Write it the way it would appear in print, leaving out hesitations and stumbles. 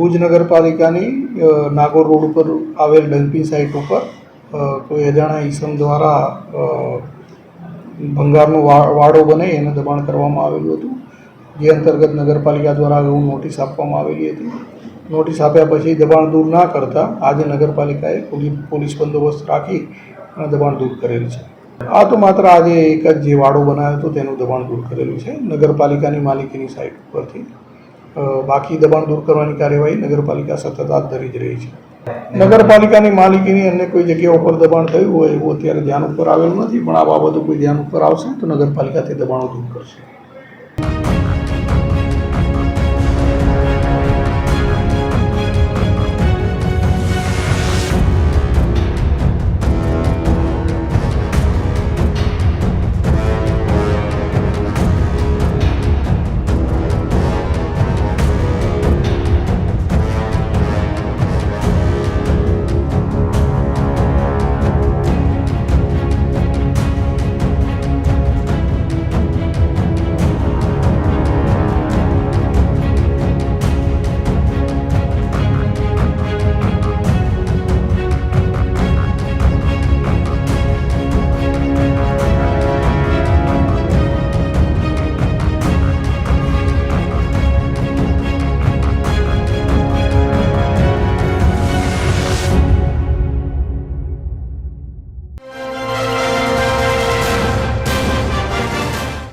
ભુજ નગરપાલિકાની નાગોર રોડ ઉપર આવેલ ડમ્પિંગ સાઇટ ઉપર કોઈ અજાણ્યા ઈસમ દ્વારા ભંગારનો વાડો બનાવી એને દબાણ કરવામાં આવેલું હતું, જે અંતર્ગત નગરપાલિકા દ્વારા એવું નોટિસ આપવામાં આવેલી હતી. નોટિસ આપ્યા પછી દબાણ દૂર ના કરતા આજે નગરપાલિકાએ પોલીસ બંદોબસ્ત રાખી અને દબાણ દૂર કરેલ છે. આ તો માત્ર આજે એક જ જે વાડો બનાવ્યો હતો તેનું દબાણ દૂર કરેલું છે નગરપાલિકાની માલિકીની સાઇટ ઉપરથી. બાકી દબાણ દૂર કરવાની કાર્યવાહી નગરપાલિકા સતત હાથ ધરી જ રહી છે. નગરપાલિકાની માલિકીની અન્ય કોઈ જગ્યા ઉપર દબાણ થયું હોય એવું અત્યારે ધ્યાન ઉપર આવેલું નથી, પણ આ બાબતો કોઈ ધ્યાન ઉપર આવશે તો નગરપાલિકા તે દબાણો દૂર કરશે.